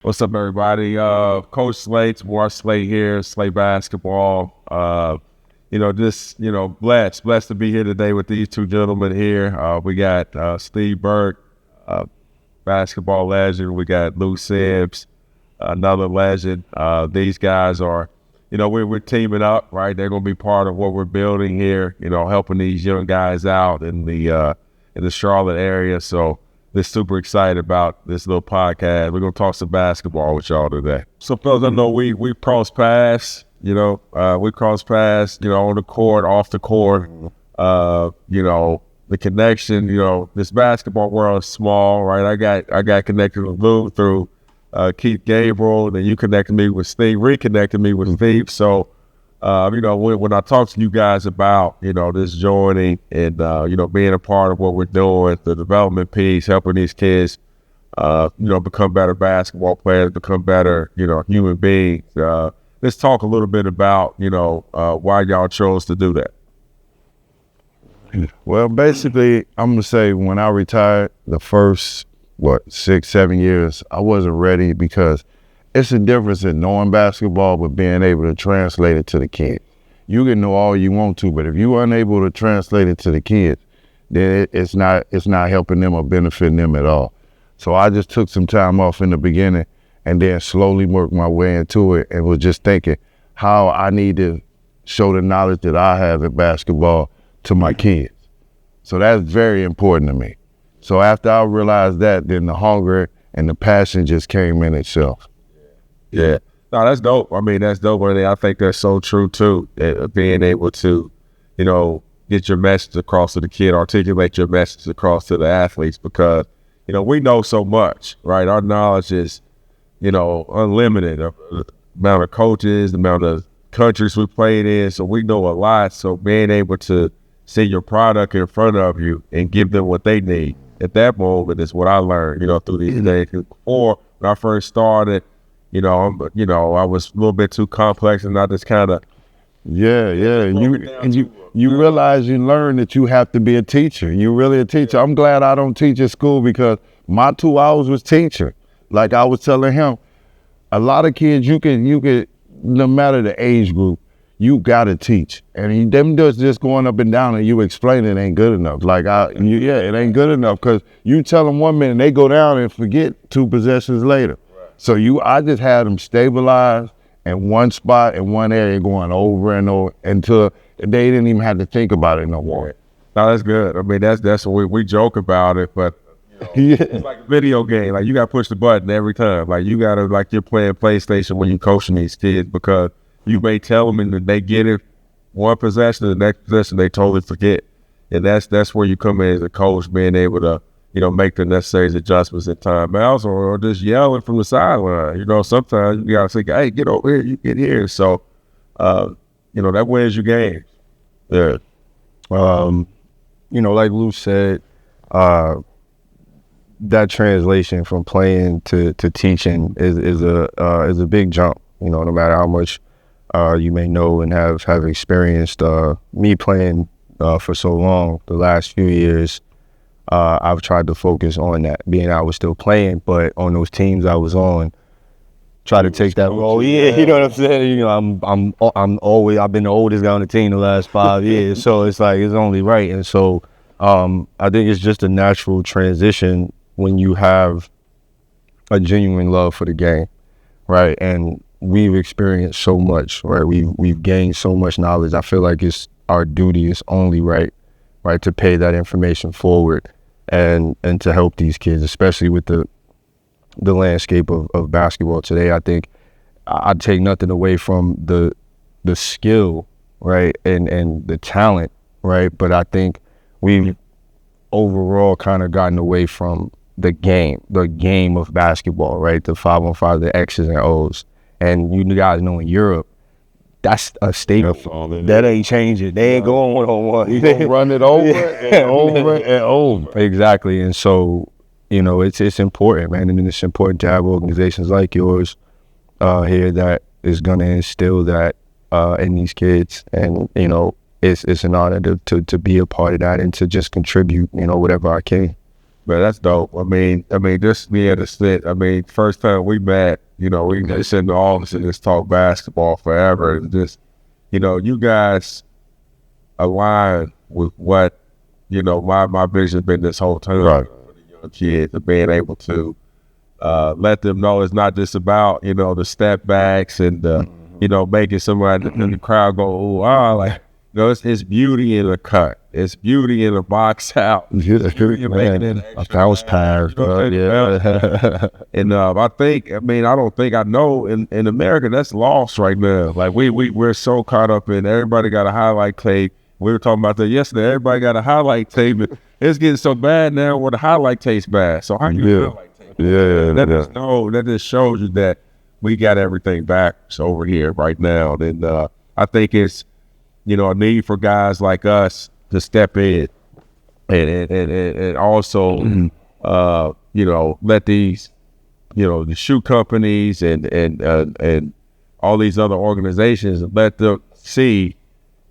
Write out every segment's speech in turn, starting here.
What's up, everybody? Coach Slate, War Slate here, Slate Basketball. Blessed to be here today with these two gentlemen here. We got Steve Burke, basketball legend. We got Lou Sims, another legend. These guys are, we're teaming up, right? They're going to be part of what we're building here, helping these young guys out in the Charlotte area. So, we're super excited about this little podcast. We're gonna talk some basketball with y'all today. So, fellas, I know we cross paths. We cross paths. On the court, off the court. The connection. This basketball world is small, right? I got connected with Lou through Keith Gabriel. Then you connected me with Steve. Reconnected me with Steve. So, when I talk to you guys about, this joining and, being a part of what we're doing, the development piece, helping these kids, become better basketball players, become better, human beings. Let's talk a little bit about, why y'all chose to do that. Well, basically, I'm going to say when I retired, the first, 6, 7 years, I wasn't ready because it's a difference in knowing basketball, but being able to translate it to the kids. You can know all you want to, but if you're unable to translate it to the kids, then it's not helping them or benefiting them at all. So I just took some time off in the beginning and then slowly worked my way into it and was just thinking how I need to show the knowledge that I have at basketball to my kids. So that's very important to me. So after I realized that, then the hunger and the passion just came in itself. Yeah. No, that's dope. I mean, that's dope. And I think that's so true, too, being able to, get your message across to the kid, articulate your message across to the athletes because, we know so much, right? Our knowledge is, unlimited. The amount of coaches, the amount of countries we played in. So we know a lot. So being able to see your product in front of you and give them what they need at that moment is what I learned, through these days. Or when I first started, I was a little bit too complex, and I just kind of You realize you learn that you have to be a teacher. You're really a teacher. I'm glad I don't teach at school because my 2 hours was teaching. Like I was telling him, a lot of kids you can no matter the age group, you gotta teach. And them just going up and down and you explain it ain't good enough. It ain't good enough because you tell them 1 minute, they go down and forget 2 possessions later. So I just had them stabilized in one spot in one area going over and over until they didn't even have to think about it no more. No, that's good. I mean, that's what we joke about it, but it's like a video game. Like you got to push the button every time. Like you got to like you're playing PlayStation when you're coaching these kids because you may tell them and they get it one possession, the next possession they totally forget, and that's where you come in as a coach, being able to make the necessary adjustments in timeouts or just yelling from the sideline. Sometimes you got to think, hey, get over here, you get here. So, that wins your game. Yeah. Like Lou said, that translation from playing to teaching is a big jump. No matter how much you may know and have experienced. Me playing for so long, the last few years, I've tried to focus on that, being I was still playing, but on those teams I was on, try to take that role. Yeah, you know what I'm saying? I've been the oldest guy on the team the last 5 years, so it's like it's only right. And so I think it's just a natural transition when you have a genuine love for the game, right? And we've experienced so much, right? We've gained so much knowledge. I feel like it's our duty, it's only right, to pay that information forward and to help these kids, especially with the landscape of basketball today. I think I take nothing away from the skill, right, and the talent, right, but I think we've overall kind of gotten away from the game of basketball, right, the 5-on-5, the X's and O's. And you guys know in Europe, that's a staple. That ain't changing. They ain't going one-on-one. You gonna run it over and over and over. Exactly. And so, it's important, man. And it's important to have organizations like yours here that is gonna instill that in these kids. And, it's an honor to be a part of that and to just contribute, whatever I can. But that's dope. I mean, just being able to sit. I mean, first time we met, we sit in the office and just talk basketball forever. And just, you guys align with what, my vision been this whole time Right. for the young kids, and being able to let them know it's not just about, the step backs and, making somebody in the crowd go, ooh, ah, like, it's beauty in the cut. It's beauty in the box out. You're making it A bounce pass. Yeah. And I know in America that's lost right now. Like we're so caught up in everybody got a highlight tape. We were talking about that yesterday. Everybody got a highlight tape. It's getting so bad now where the highlight tape's bad. So how you highlight tape? That just shows you that we got everything back over here right now. And I think it's a need for guys like us to step in and also let these the shoe companies and all these other organizations, let them see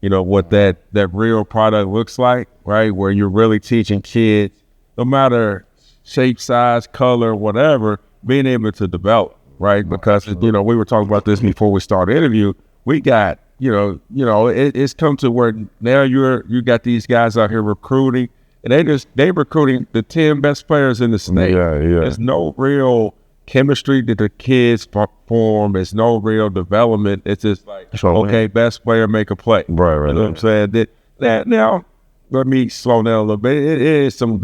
what that real product looks like, right? Where you're really teaching kids, no matter shape, size, color, whatever, being able to develop, right? Because we were talking about this before we started the interview. We got it's come to where now you got these guys out here recruiting, and they recruiting the 10 best players in the state. There's no real chemistry that the kids form. There's no real development. It's just like, okay, best player make a play. Right. You know what I'm saying? That now, let me slow down a little bit. It is some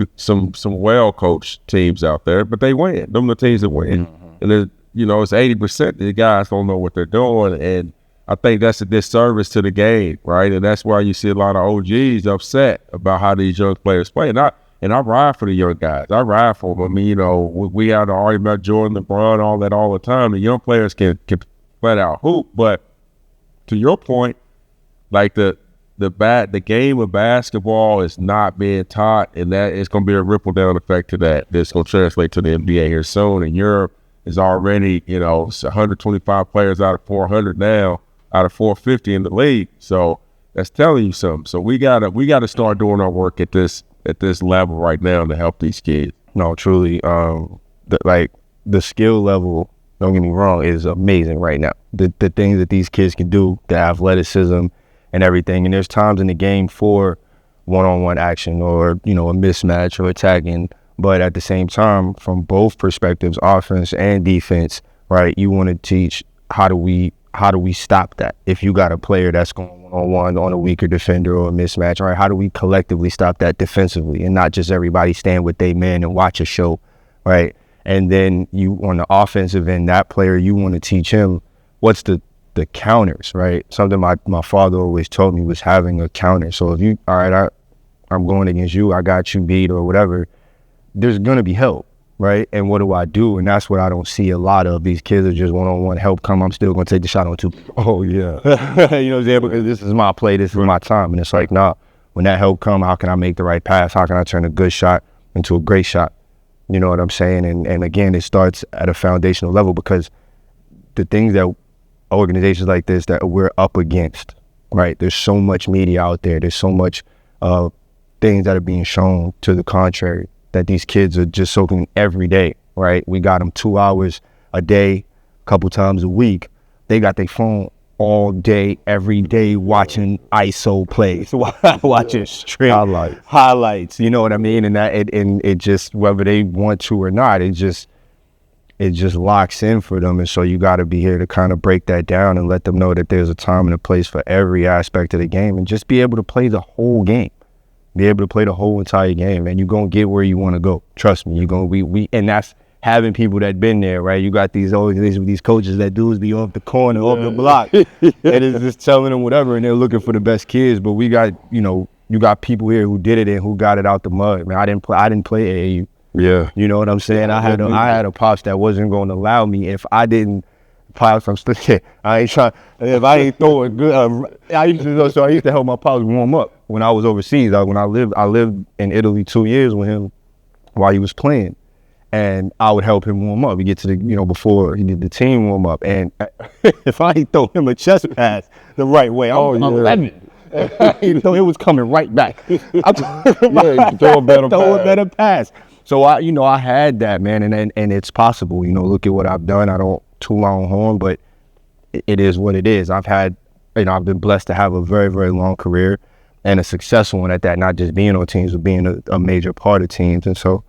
well coached teams out there, but they win. Them the teams that win, and it's 80% the guys don't know what they're doing, and I think that's a disservice to the game, right? And that's why you see a lot of OGs upset about how these young players play. And I ride for the young guys. I ride for them. I mean, we have to argue about Jordan, LeBron, all that all the time. The young players can flat out hoop. But to your point, like the game of basketball is not being taught, and that is going to be a ripple down effect to that. That's going to translate to the NBA here soon. And Europe is already, it's 125 players out of 400 now, out of 450 in the league. So that's telling you something. So we gotta start doing our work at this level right now to help these kids. No, truly. The skill level, don't get me wrong, is amazing right now. The things that these kids can do, the athleticism and everything. And there's times in the game for one-on-one action or, a mismatch or attacking. But at the same time, from both perspectives, offense and defense, right, you want to teach how do we stop that? If you got a player that's going one-on-one on a weaker defender or a mismatch, right, how do we collectively stop that defensively and not just everybody stand with their man and watch a show, right? And then you, on the offensive end, that player, you want to teach him what's the counters, right? Something my father always told me was having a counter. So if you, all right, I'm going against you, I got you beat or whatever, there's going to be help, right? And what do I do? And that's what I don't see a lot of. These kids are just one-on-one, help come, I'm still going to take the shot on two. Oh, yeah. You know what I'm saying? Because this is my play, this is my time. And it's like, nah, when that help come, how can I make the right pass? How can I turn a good shot into a great shot? You know what I'm saying? And again, it starts at a foundational level, because the things that organizations like this that we're up against, right? There's so much media out there. There's so much things that are being shown to the contrary, that these kids are just soaking every day, right? We got them 2 hours a day, a couple times a week. They got their phone all day, every day, watching ISO plays, watching straight highlights. You know what I mean? And it just, whether they want to or not, it just locks in for them. And so you got to be here to kind of break that down and let them know that there's a time and a place for every aspect of the game, and just be able to play the whole game. Be able to play the whole entire game, and you're going to get where you want to go. Trust me, you're going to and that's having people that been there, right? You got these organizations, these coaches that dudes be off the corner, off the block, and it's just telling them whatever, and they're looking for the best kids. But we got, you got people here who did it and who got it out the mud. Man, I didn't play AAU. Yeah. You know what I'm saying? I had a pops that wasn't going to allow me if I didn't pops. I ain't trying. If I ain't throwing good, I used to help my pops warm up when I was overseas. When I lived in Italy 2 years with him while he was playing, and I would help him warm up. We get to the before he did the team warm up, and if I ain't throw him a chest pass the right way, I'm 11. It was coming right back. Throw a better pass. So I had that, man, and it's possible. Look at what I've done. I don't toot my own horn, but it is what it is. I've been blessed to have a very, very long career and a successful one at that. Not just being on teams, but being a major part of teams, and so.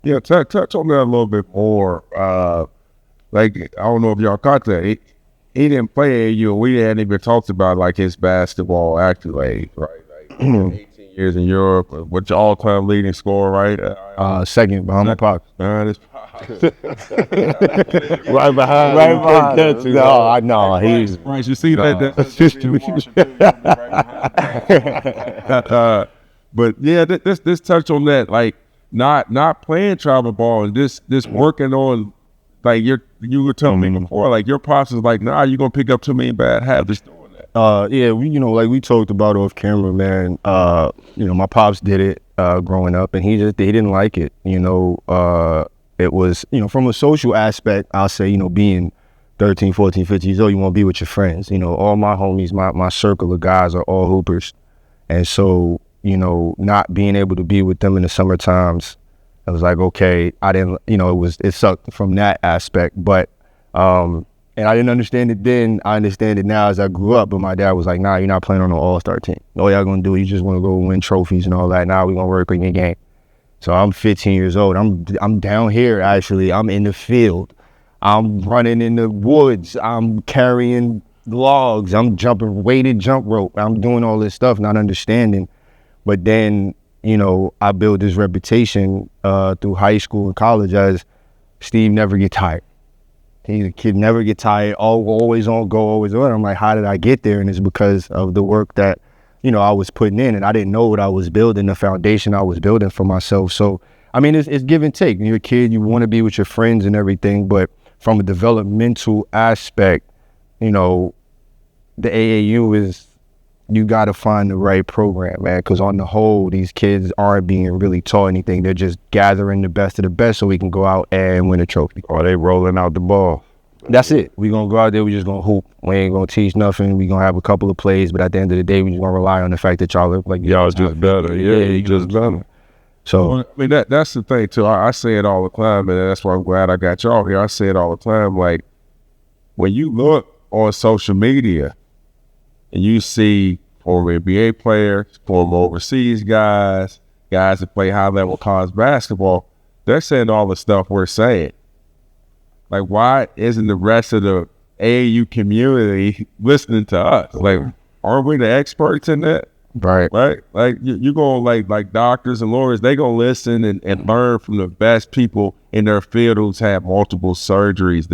Yeah, touch on that a little bit more. Like, I don't know if y'all caught that. He didn't play AAU. We hadn't even talked about like his basketball accolades, right? Like 18 years in Europe, with your all-time leading scorer, right? Second behind my pops. Right behind. No, I know he's. Right, you see that? But yeah, this touch on that, like not playing travel ball and this working on, like you were telling me before, like your pops is like, nah, you're gonna pick up too many bad habits doing that. Yeah, like we talked about off camera, man. My pops did it growing up, and he didn't like it. It was, from a social aspect, I'll say, being 13, 14, 15 years old, you want to be with your friends. All my homies, my circle of guys are all hoopers, and so not being able to be with them in the summer times, I was like, okay, I didn't, it sucked from that aspect, but, and I didn't understand it then. I understand it now as I grew up, but my dad was like, nah, you're not playing on an all-star team. All y'all gonna do, you just wanna go win trophies and all that. Now we're gonna work on your game. So I'm 15 years old. I'm down here, actually. I'm in the field. I'm running in the woods. I'm carrying logs. I'm jumping weighted jump rope. I'm doing all this stuff, not understanding. But then, I built this reputation through high school and college as Steve never get tired. He's a kid, never get tired, always on go, always on. I'm like, how did I get there? And it's because of the work that, I was putting in, and I didn't know what I was building, the foundation I was building for myself. So, I mean, it's give and take. When you're a kid, you want to be with your friends and everything, but from a developmental aspect, the AAU is, you got to find the right program, man, because on the whole, these kids aren't being really taught anything. They're just gathering the best of the best so we can go out and win a trophy. Or they rolling out the ball. That's it. We're going to go out there, we just going to hoop. We ain't going to teach nothing. We're going to have a couple of plays, but at the end of the day, we just going to rely on the fact that y'all look like y'all just better. Yeah, you just better. So, well, I mean, that's the thing, too. I say it all the time, and that's why I'm glad I got y'all here. I say it all the time, like, when you look on social media and you see former NBA players, former overseas guys that play high-level college basketball, they're saying all the stuff we're saying. Like, why isn't the rest of the AAU community listening to us? Like, aren't we the experts in that? right. Like you go like doctors and lawyers, they gonna listen and learn from the best people in their field who's had multiple surgeries,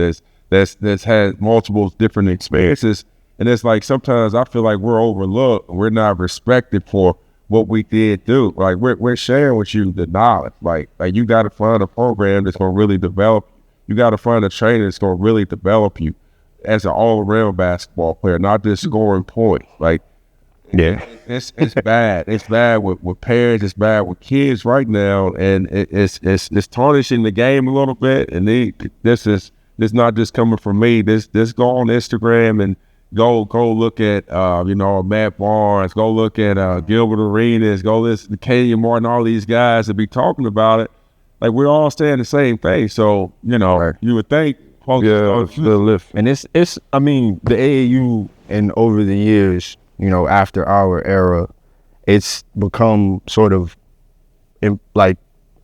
that's had multiple different experiences. And it's like sometimes I feel like we're overlooked, we're not respected for what we did do. Like we're sharing with you the knowledge. Like you gotta find a program that's gonna really develop. You gotta find a trainer that's gonna really develop you as an all-around basketball player, not just scoring points. Like, yeah, it's bad. It's bad with parents. It's bad with kids right now, and it's tarnishing the game a little bit. And this not just coming from me. This go on Instagram and go look at Matt Barnes. Go look at Gilbert Arenas. Go listen to Kenyon Martin. All these guys that be talking about it. Like we're all saying the same thing. So right. You would think. The lift. And it's I mean, the AAU, and over the years, after our era, it's become sort of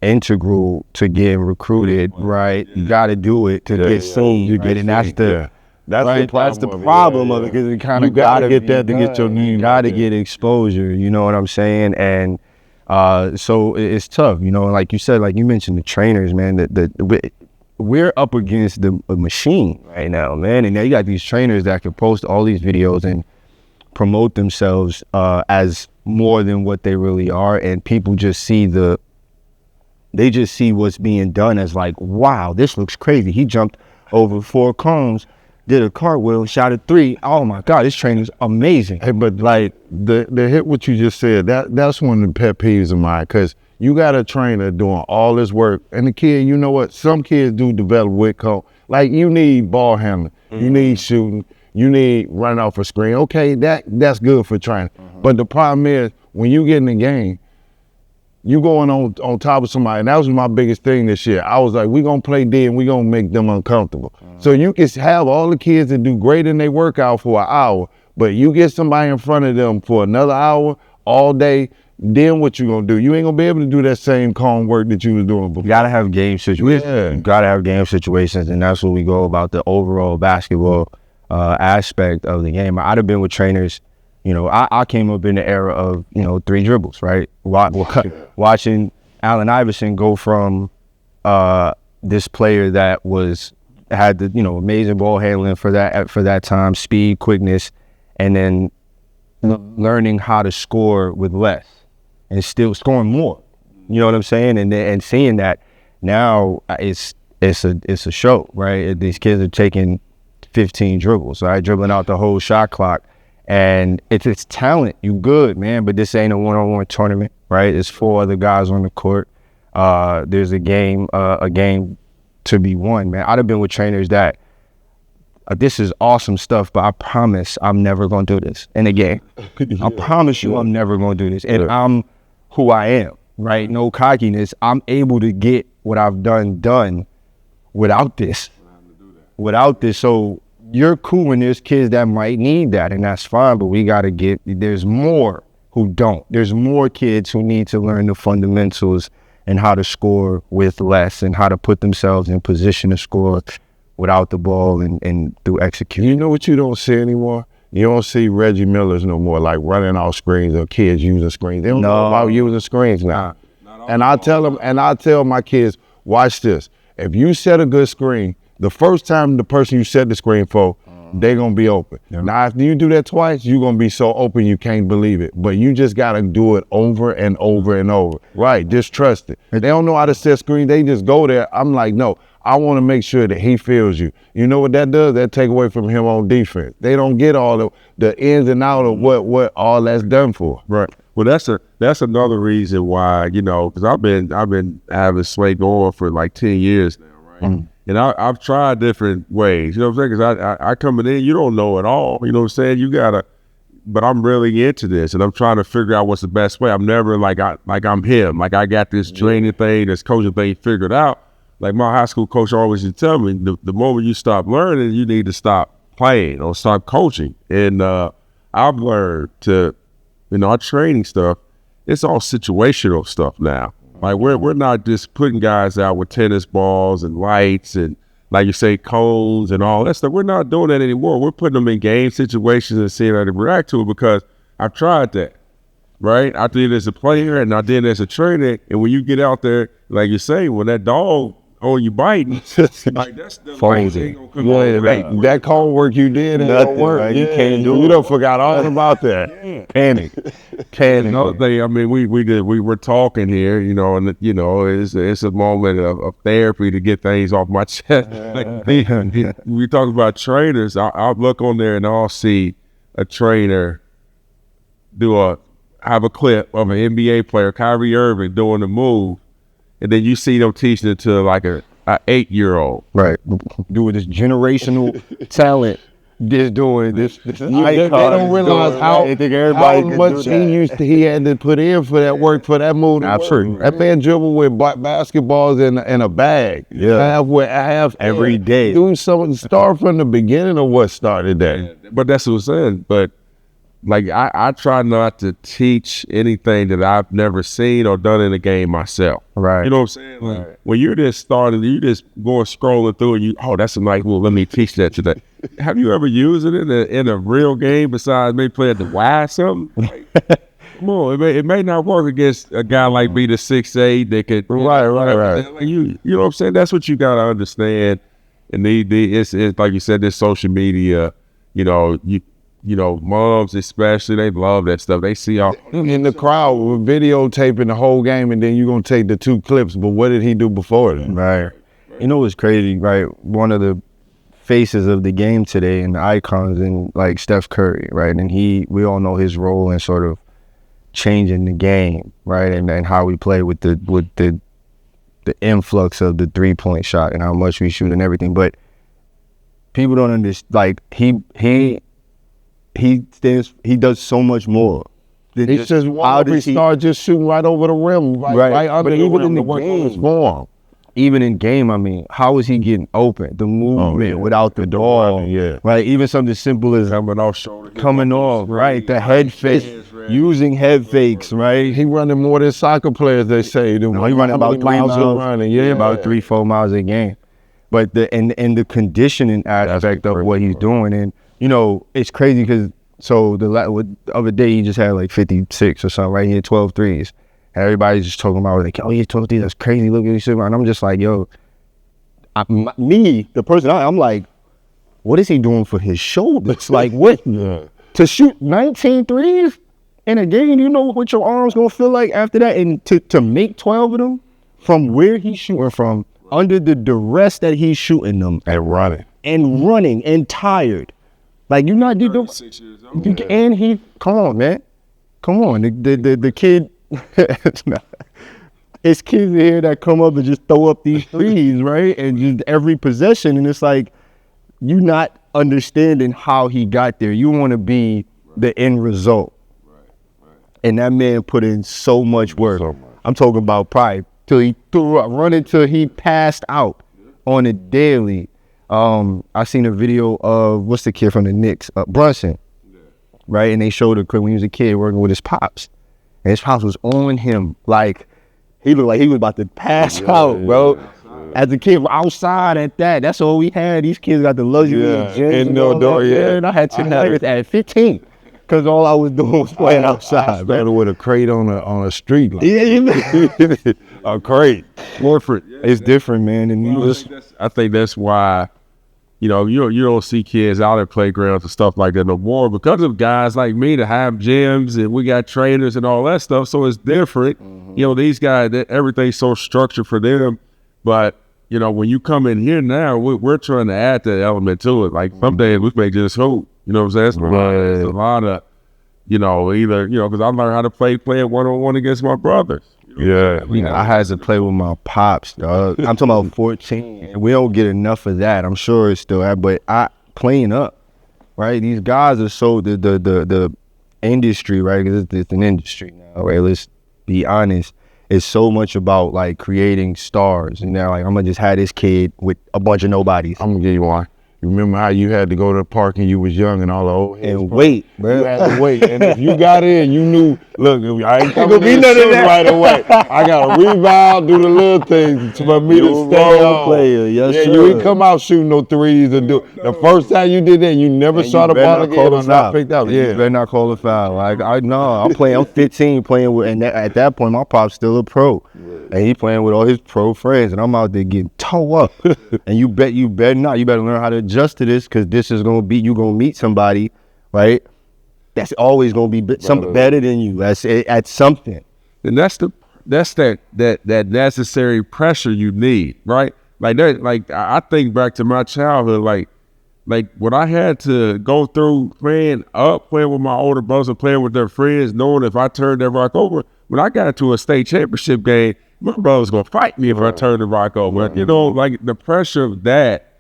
integral to getting recruited, right? You got to do it to get seen, and that's the problem of it, because it kind of got to get that to get your name. Got to get exposure, you know what I'm saying? And so it's tough, and like you said, like you mentioned the trainers, man, we're up against the machine right now, man. And now you got these trainers that can post all these videos and promote themselves as more than what they really are, and people just see what's being done as like, wow, this looks crazy. He jumped over 4 cones, did a cartwheel, shot a 3. Oh my God, this trainer's amazing. Hey, but like the hit what you just said, that's one of the pet peeves of mine, because you got a trainer doing all this work, and the kid, you know what? Some kids do develop with code. Like you need ball handling, you need shooting, you need running off a screen. Okay, that's good for training. But the problem is when you get in the game, you going on top of somebody. And that was my biggest thing this year. I was like, we gonna play dead and we gonna make them uncomfortable. So you can have all the kids that do great in their workout for an hour, but you get somebody in front of them for another hour all day, then what you gonna do? You ain't gonna be able to do that same calm work that you was doing before. You gotta have game situations. Yeah. You gotta have game situations, and that's what we go about the overall basketball aspect of the game. I'd have been with trainers. You know, I came up in the era of, you know, 3 dribbles, right? Watching Allen Iverson go from this player that had the, you know, amazing ball handling for that time, speed, quickness, and then learning how to score with less and still scoring more. You know what I'm saying? And seeing that now it's a show, right? These kids are taking 15 dribbles, right? Dribbling out the whole shot clock. And it's talent. You good, man, but this ain't a one-on-one tournament, right? It's 4 other guys on the court. There's a game to be won, man. I'd have been with trainers that this is awesome stuff, but I promise I'm never gonna do this in a game. I promise you I'm never gonna do this. And I'm who I am, right? No cockiness. I'm able to get what I've done without this. So you're cool when there's kids that might need that, and that's fine, but we gotta there's more who don't. There's more kids who need to learn the fundamentals and how to score with less and how to put themselves in position to score without the ball and through execution. You know what you don't see anymore? You don't see Reggie Millers no more, like running off screens or kids using screens. They don't know about using screens now. And I tell my kids, watch this. If you set a good screen, the first time the person you set the screen for, they're gonna be open. Yeah. Now, if you do that twice, you're gonna be so open you can't believe it. But you just gotta do it over and over and over. Right, just trust it. They don't know how to set screen, they just go there. I'm like, no, I wanna make sure that he feels you. You know what that does? That take away from him on defense. They don't get all the ins and outs of what all that's done for. Right. Well, that's another reason why, you know, because I've been having Sway going for like 10 years now, right? Mm. And I've tried different ways, you know what I'm saying? Because I coming in, you don't know it all, you know what I'm saying? But I'm really into this, and I'm trying to figure out what's the best way. I'm never like I'm him, like I got this training thing, this coaching thing figured out. Like my high school coach always used to tell me, the moment you stop learning, you need to stop playing or stop coaching. And I've learned to, you know, our training stuff, it's all situational stuff now. Like we're not just putting guys out with tennis balls and lights and, like you say, cones and all that stuff. We're not doing that anymore. We're putting them in game situations and seeing how they react to it, because I've tried that, right? I did it as a player and I did it as a trainer. And when you get out there, like you say, when that dog on you biting, like that's the Crazy. That cold work you did ain't gonna work. Right? You can't do it. You done forgot all about that. Panic. Another thing, I mean, we were talking here, you know, and you know, it's a moment of therapy to get things off my chest. Like, we talk about trainers. I'll look on there and I'll see a trainer have a clip of an NBA player, Kyrie Irving, doing a move. And then you see them teaching it to like a 8-year-old. Right. Doing this generational talent. Just doing this. They don't realize how much he had to put in for that work, for that move. Absolutely. That man dribbled with basketballs in a bag. Yeah. Half every day. Doing something, start from the beginning of what started that. But that's what I'm saying. But like I try not to teach anything that I've never seen or done in a game myself. Right. You know what I'm saying? Like, when you're just starting, you just going scrolling through and that's a nice move. Let me teach that today. Have you ever used it in a real game besides maybe playing the Y or something? Like, come on, it may not work against a guy like me, the 6'8", that could. Right. Like you know what I'm saying? That's what you gotta understand. And it's like you said, this social media, you know, moms especially, they love that stuff. They see all in the crowd videotaping the whole game, and then you're gonna take the 2 clips. But what did he do before then? Right. You know what's crazy, right? One of the faces of the game today and the icons, and like Steph Curry, right? And we all know his role in sort of changing the game, right? And how we play with the influx of the 3-point shot and how much we shoot and everything. But people don't understand. Like he does so much more He just why did he start just shooting right over the rim, right under but the even rim in the to work on his game, form. even in game, I mean, how is he getting open? The movement without the ball, right? Even something simple as coming off shoulder, right? The head fake, using head fakes, right? He running more than soccer players, they say. No, he running about 3 miles, about 3-4 miles a game. But the conditioning aspect of what he's doing, and you know, it's crazy because the other day he just had like 56 or something, right? He had 12 threes. And everybody's just talking about like, oh, he had 12 threes, that's crazy. Look at this shit, and I'm just like, yo, the person I'm like, what is he doing for his shoulders? Like, what? To shoot 19 threes in a game, you know what your arm's gonna feel like after that, and to make 12 of them from where he's shooting from, under the duress that he's shooting them, and running and tired. Like, you're not, and he, come on, man. Come on, the kid, it's kids in here that come up and just throw up these threes, right? And just every possession, and it's like, you're not understanding how he got there. You want to be the end result. And that man put in so much work. I'm talking about probably till he threw up, running till he passed out on a daily. I seen a video of, what's the kid from the Knicks, Brunson, right? And they showed a clip when he was a kid working with his pops. And his pops was on him. Like, he looked like he was about to pass out, bro. As a kid, outside at that, that's all we had. These kids got the luxury of gyms and I had to at 15. Because all I was doing was playing outside. I started with a crate on a street. Like. A crate. Warford. It's different, man. And I think that's why, you know, you don't see kids out at playgrounds and stuff like that no more because of guys like me that have gyms and we got trainers and all that stuff. So it's different. You know, these guys, everything's so structured for them. But, you know, when you come in here now, we're trying to add that element to it. Like some days we may just hoop. You know what I'm saying? It's a lot of, you know, either, you know, because I learned how to playing one-on-one against my brothers. You know, I had to play with my pops, dog. I'm talking about 14, and we don't get enough of that. I'm sure it's still, but playing up, right? These guys are so, the industry, right? Because it's an industry now, right? Let's be honest. It's so much about, like, creating stars. And now, like, I'm going to just have this kid with a bunch of nobodies. I'm going to give you one. You remember how you had to go to the park and you was young and all the old heads? And wait, bro. You had to wait. And if you got in, you knew, look, I ain't coming to shoot right away. I got to rebound, do the little things for me to stay on. Player, yes, sir. You ain't come out shooting no threes and do. The first time you did that, you never shot a ball again and not picked out. You better not call a foul. Like, I'm 15 playing with, and at that point, my pop's still a pro. And he playing with all his pro friends, and I'm out there getting toe up. And you better not. You better learn how to adjust to this, because this is gonna be, you gonna meet somebody, right? That's always gonna be something better than you. That's at something. And that's that necessary pressure you need, right? Like that. Like I think back to my childhood, like when I had to go through playing with my older brothers and playing with their friends, knowing if I turned that rock over. When I got into a state championship game, my brother was gonna fight me if I turned the rock over. You know, like the pressure of that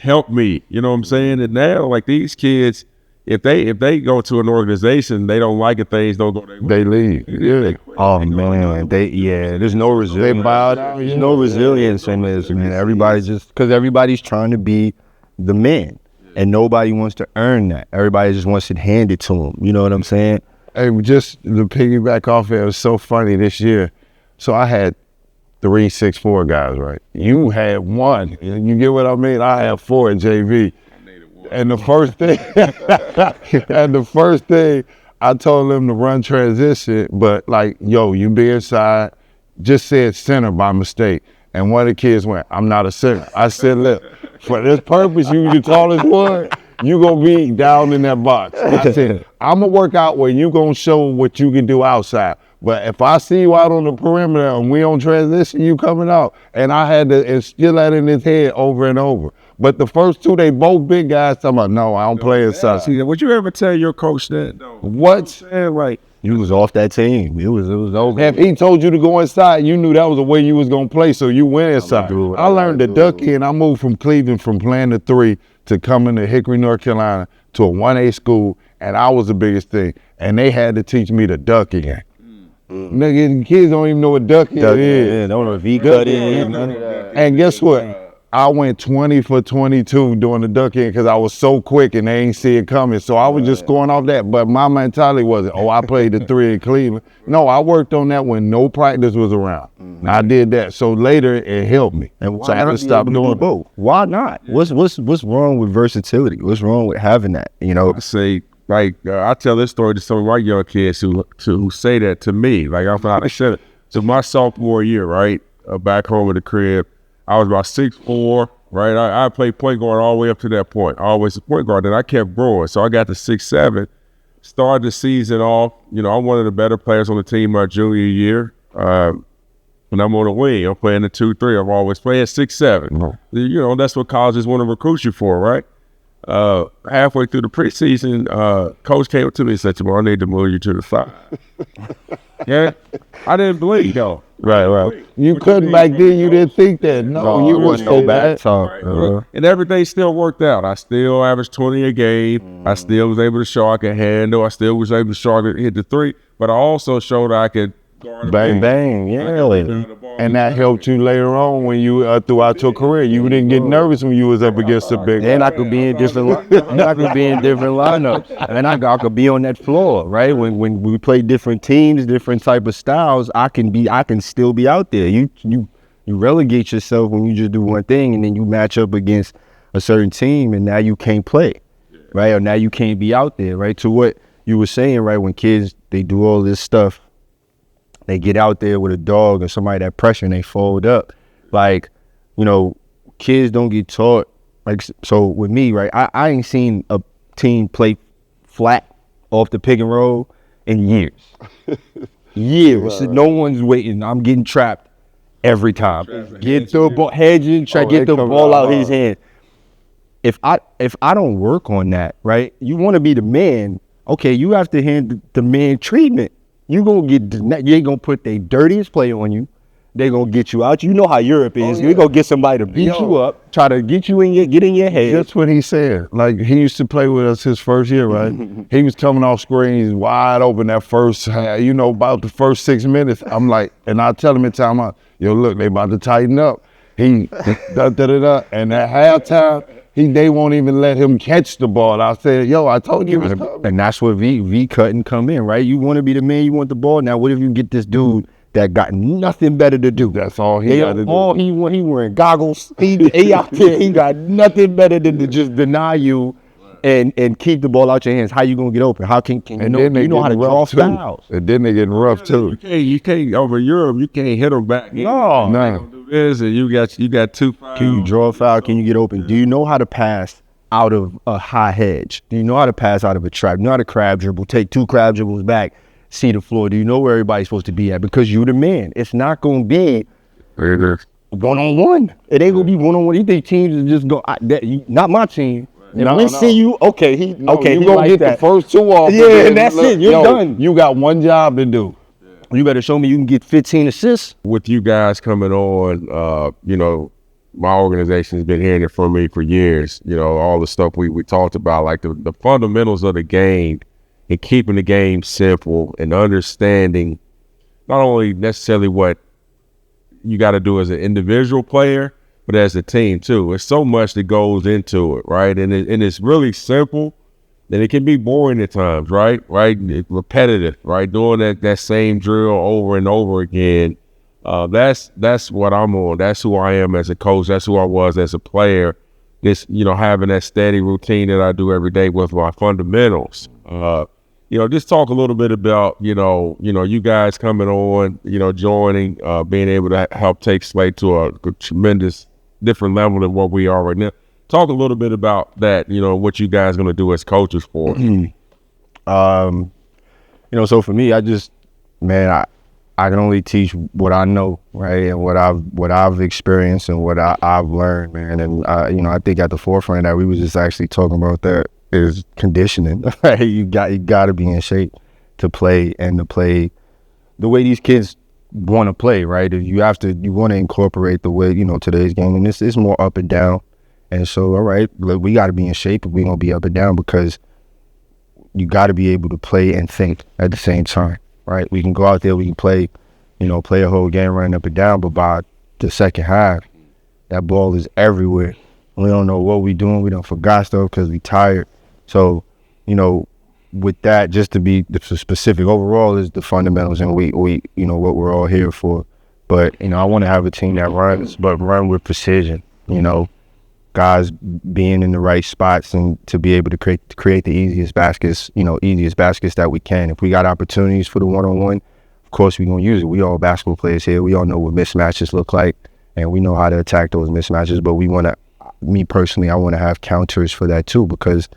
helped me. You know what I'm saying? And now, like these kids, if they go to an organization, they don't like it, things don't go. They leave. Yeah. Oh man, there's no resilience. There's no resilience in this, man. Everybody's trying to be the man, and nobody wants to earn that. Everybody just wants it handed to them. You know what I'm saying? Hey, just to piggyback off it, was so funny this year. So I had 3 6'4" guys, right? You had one. You get what I mean? I had 4 in JV. And the first thing, I told them to run transition, but like, yo, you be inside, just said center by mistake. And one of the kids went, I'm not a center. I said, look, for this purpose, you the tallest one, you gonna be down in that box. I said, I'm gonna work out where you gonna show what you can do outside. But if I see you out on the perimeter and we on transition, you coming out. And I had to instill that in his head over and over. But the first two, they both big guys talking about, no, I don't play inside. See, would you ever tell your coach that? What? Like, you was off that team. It was over. If he told you to go inside, you knew that was the way you was gonna play, so you went inside. I learned to duck in. I moved from Cleveland from playing the 3 to coming to Hickory, North Carolina to a 1A school, and I was the biggest thing. and they had to teach me to duck in. Nigga, kids don't even know what duck in is. Yeah, don't know V cut in. None of that. And guess what? I went 20 for 22 doing the duck in because I was so quick and they ain't see it coming. So I was just going off that. But my mentality wasn't, oh, I played the 3 in Cleveland. No, I worked on that when no practice was around. I did that. So later it helped me. And why so I had not to stop be able to doing do both? Why not? What's wrong with versatility? What's wrong with having that? You know, I say, like, I tell this story to some of my young kids who say that to me. Like, I'm not said it. So my sophomore year, right, back home at the crib, I was about 6'4", right? I played point guard all the way up to that point, always a point guard. Then I kept growing. So I got to 6'7", started the season off. You know, I'm one of the better players on the team my junior year. When I'm on the wing, I'm playing the 2-3. I'm always playing 6'7". You know, that's what colleges want to recruit you for, right? Halfway through the preseason, coach came up to me and said, "Tomorrow I need to move you to the 5." Yeah, I didn't believe though. Right. You couldn't back then. You didn't think that. No, you wasn't wouldn't no say bad that. talk. And everything still worked out. I still averaged 20 a game. I still was able to show I could handle. I still was able to show I could hit the 3. But I also showed I could guard Bang, Bang, yeah. And that helped you later on when you throughout your career. You didn't get nervous when you was up against a big. And I could be in different lineups. And I could be on that floor, right? When we play different teams, different type of styles, I can still be out there. You relegate yourself when you just do one thing and then you match up against a certain team and now you can't play. Right? Or now you can't be out there, right? To what you were saying, right? When kids they do all this stuff, they get out there with a dog or somebody that pressure and they fold up. Like, you know, kids don't get taught. Like, so with me, right, I ain't seen a team play flat off the pick and roll in years. Years. No one's waiting. I'm getting trapped every time. Get the ball, hedging, try to get the ball out his hand. If I don't work on that, right, you want to be the man, okay, you have to hand the man treatment. You ain't gonna put their dirtiest play on you. They gonna get you out. You know how Europe is. You're gonna get somebody to beat you up, try to get in your head. That's what he said. Like, he used to play with us his first year, right? He was coming off screens wide open that first, about the first 6 minutes. I'm like, and I tell him in time out, yo, look, they about to tighten up. He da-da-da-da. And at halftime, they won't even let him catch the ball. I said, yo, I told you. And that's where V cutting come in, right? You want to be the man, you want the ball. Now, what if you get this dude that got nothing better to do? That's all he got to do. All he wearing goggles. He out there, he got nothing better than to just deny you and keep the ball out your hands. How you gonna get open? How can you know how to draw fouls? And then they getting rough too. You can't over Europe. You can't hit them back. No. Do this, and you got 2 fouls. Can you draw a foul? Can you get open? Do you know how to pass out of a high hedge? Do you know how to pass out of a trap? You know how to crab dribble? Take 2 crab dribbles back, see the floor. Do you know where everybody's supposed to be at? Because you the man. It's not gonna be one-on-one. It ain't gonna be one-on-one. You think teams is just go? Not my team. If we see you, okay, you gonna get the first 2 off. Yeah, and that's it. You're done. You got one job to do. You better show me you can get 15 assists. With you guys coming on, my organization's been hearing it from me for years. You know, all the stuff we talked about, like the fundamentals of the game and keeping the game simple and understanding not only necessarily what you got to do as an individual player, but as a team too. There's so much that goes into it, right? And it's really simple, and it can be boring at times, right? It's repetitive, right? Doing that same drill over and over again. That's what I'm on. That's who I am as a coach. That's who I was as a player. This, having that steady routine that I do every day with my fundamentals. Just talk a little bit about, you guys coming on, joining, being able to help take Slate to a tremendous different level than what we are right now. Talk a little bit about that, what you guys going to do as coaches for us. So for me, I can only teach what I know, right, and what I've experienced and what I've learned, man. And I think at the forefront of that, we was just actually talking about that is conditioning. Right, you got to be in shape to play and to play the way these kids want to play, right? You want to incorporate the way today's game, and it's more up and down. And so, all right, look, we got to be in shape if we're gonna be up and down, because you got to be able to play and think at the same time, right? We can go out there, we can play, play a whole game running up and down, but by the second half, that ball is everywhere. We don't know what we doing. We don't forgot stuff because we tired. So, with that, just to be specific, overall is the fundamentals and we what we're all here for. But, I want to have a team that runs, but run with precision, guys being in the right spots and to be able to create the easiest baskets that we can. If we got opportunities for the one-on-one, of course we're going to use it. We all basketball players here. We all know what mismatches look like, and we know how to attack those mismatches. But me personally, I want to have counters for that too, because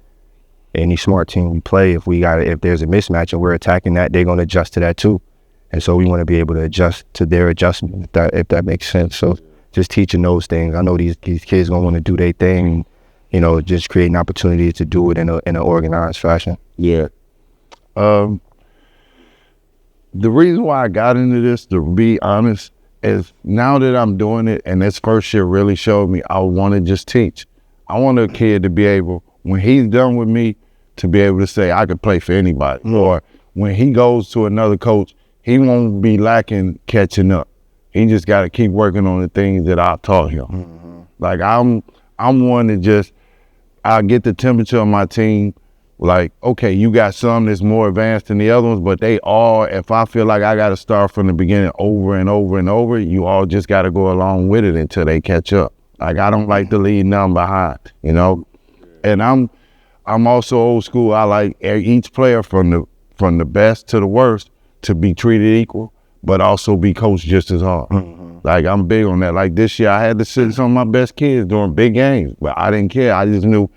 any smart team we play, if there's a mismatch and we're attacking that, they're going to adjust to that too. And so we want to be able to adjust to their adjustment, if that makes sense. So just teaching those things. I know these kids gonna want to do their thing, just creating opportunities to do it in an organized fashion. Yeah. The reason why I got into this, to be honest, is now that I'm doing it, and this first year really showed me I want to just teach. I want a kid to be able, when he's done with me, to be able to say I could play for anybody. Mm-hmm. Or when he goes to another coach, he won't be lacking catching up. He just got to keep working on the things that I taught him. Mm-hmm. Like I'm one that I get the temperature of my team. Like, okay, you got some that's more advanced than the other ones, but they all, if I feel like I got to start from the beginning over and over and over, you all just got to go along with it until they catch up. Like, I don't like to leave none behind, And I'm also old school. I like each player from the best to the worst to be treated equal, but also be coached just as hard. Mm-hmm. Like, I'm big on that. Like, this year I had to sit some of my best kids during big games, but I didn't care. I just knew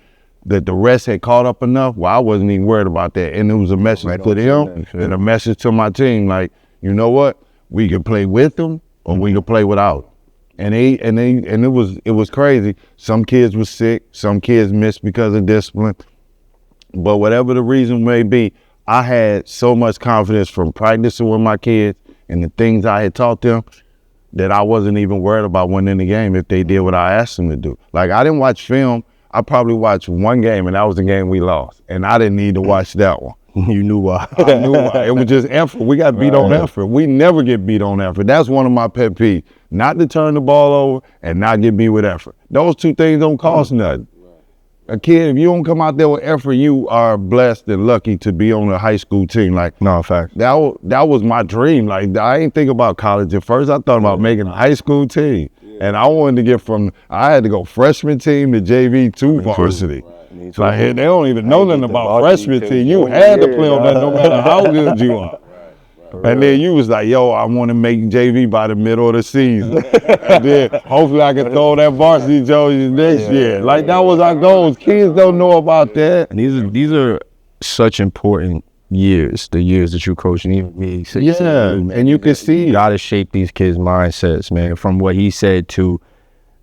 that the rest had caught up enough where I wasn't even worried about that. And it was a message to them and a message to my team. Like, you know what? We can play with them or we can play without them. And it was crazy. Some kids were sick. Some kids missed because of discipline. But whatever the reason may be, I had so much confidence from practicing with my kids and the things I had taught them that I wasn't even worried about winning the game if they did what I asked them to do. Like, I didn't watch film. I probably watched one game, and that was the game we lost. And I didn't need to watch that one. You knew why. I knew why. It was just effort. We got beat on effort. We never get beat on effort. That's one of my pet peeves. Not to turn the ball over and not get beat with effort. Those two things don't cost nothing. A kid, if you don't come out there with effort, you are blessed and lucky to be on a high school team. Like, no, in fact, that was my dream. Like, I ain't think about college at first. I thought about making a high school team. And I wanted to get I had to go freshman team to JV to varsity. Right. Like, they don't even know nothing about freshman team. You had to play on that no matter how good you are. And then you was like, yo, I want to make JV by the middle of the season. And then hopefully I can throw that varsity jersey next year. Like, that was our goals. Kids don't know about that. And these are such important years, the years that you're coaching, even me. And you can see. You got to shape these kids' mindsets, man, from what he said to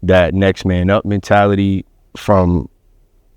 that next man up mentality, from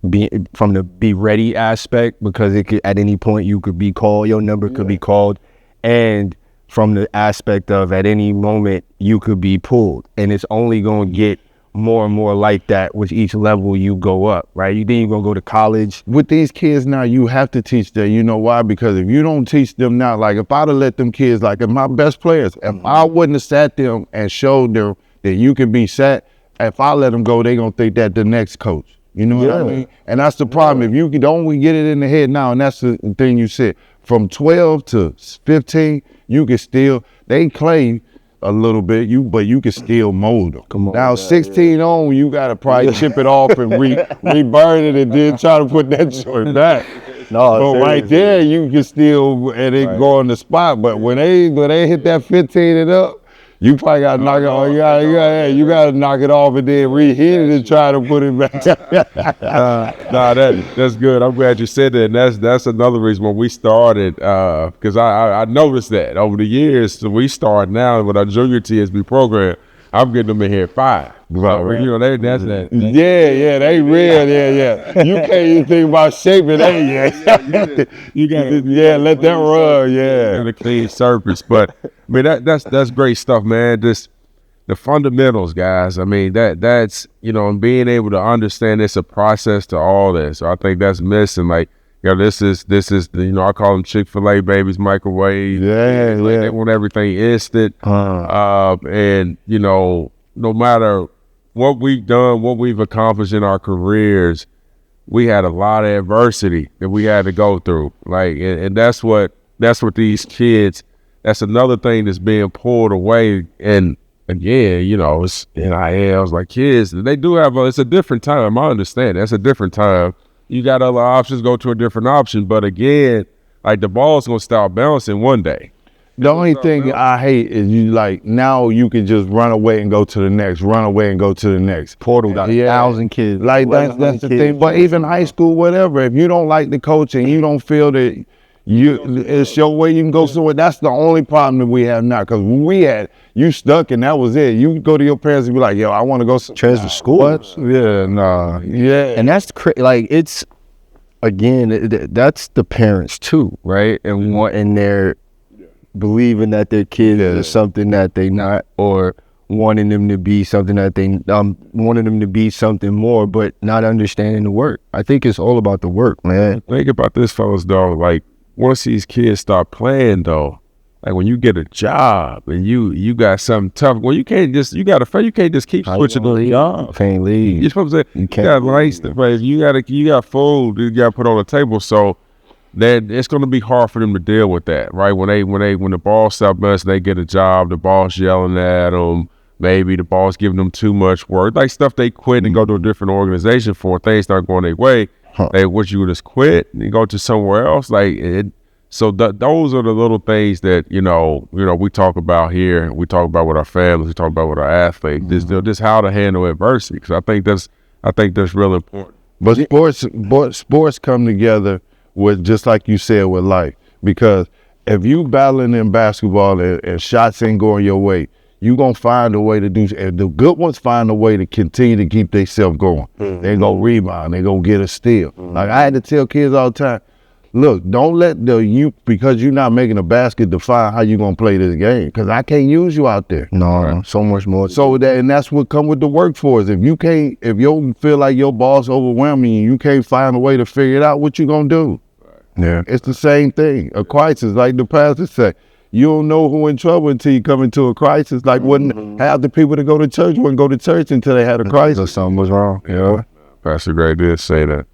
the be ready aspect, because at any point you could be called, your number could be called. And from the aspect of at any moment you could be pulled, and it's only going to get more and more like that with each level you go up, right? You think you're going to go to college. With these kids now, you have to teach them. You know why? Because if you don't teach them now, like if I'd have let them kids, like if my best players, if I wouldn't have sat them and showed them that you can be sat, if I let them go, they going to think that the next coach. You know what I mean? And that's the problem. If you don't get it in the head now, and that's the thing you said, from 12 to 15, you can still, they claim a little bit, but you can still mold them. Come on, now, 16 on, you got to probably chip it off and reburn it and then try to put that joint back. No, but right there, you can still, and it go on the spot. But when they hit that 15 and up, you probably got to knock it off. You got to knock it off and then reheat it and try to put it back. That's good. I'm glad you said that. And that's another reason when we started, because I noticed that over the years. So we start now with our junior TSB program. I'm getting them in here at 5. So, that's that. Yeah, they real. Yeah. You can't even think about shaping that. You got to, let that run. Yeah, and a clean surface. But I mean, that's great stuff, man. Just the fundamentals, guys. I mean, that's and being able to understand it's a process to all this. So I think that's missing. Like, this is I call them Chick-fil-A babies, microwave. They want everything instant. And no matter what we've done, what we've accomplished in our careers, we had a lot of adversity that we had to go through. And that's what these kids. That's another thing that's being pulled away. And again, it's NILs, like kids. They do have it's a different time. I understand that's a different time. You got other options, go to a different option. But again, like the ball's gonna start bouncing one day. The only thing I hate is now you can just run away and go to the next, Portal got 1,000 kids. Like that's the thing. But even high school, whatever, if you don't like the coach and you don't feel that it's your way, you can go somewhere. That's the only problem that we have now. Because when we had, you stuck and that was it. You go to your parents and be like, yo, I want to go transfer school. What? Yeah, nah. Yeah. And that's it's, again, that's the parents too, right? And they're believing that their kids is something that they not, or wanting them to be something that they wanting them to be something more, but not understanding the work. I think it's all about the work, man. Think about this, fellas, though. Like, once these kids start playing, though, like when you get a job and you got something tough, well, you can't just keep switching the job. Can't leave. You're supposed to say you got lights to pay. You got food you got to put on the table. So then it's going to be hard for them to deal with that, right? When the ball stops bouncing, they get a job, the boss yelling at them. Maybe the boss giving them too much work, like stuff they quit and go to a different organization for. Things not going their way. What you just quit and you go to somewhere else, So those are the little things that we talk about here. We talk about with our families. We talk about with our athletes. Just how to handle adversity, because I think that's really important. But sports come together with, just like you said, with life. Because if you battling in basketball and shots ain't going your way, you gonna find a way to do. And the good ones find a way to continue to keep themselves going. They gonna rebound. They gonna get a steal. Like I had to tell kids all the time, look, don't let because you're not making a basket define how you gonna play this game. Because I can't use you out there. No, so much more. So that's what come with the workforce. If you feel like your boss overwhelming you, you can't find a way to figure it out, what you gonna do? Yeah, it's the same thing. A crisis, like the pastor said. You don't know who in trouble until you come into a crisis. Like half the people that go to church wouldn't go to church until they had a crisis. Something was wrong. Yeah. Pastor Gray did say that.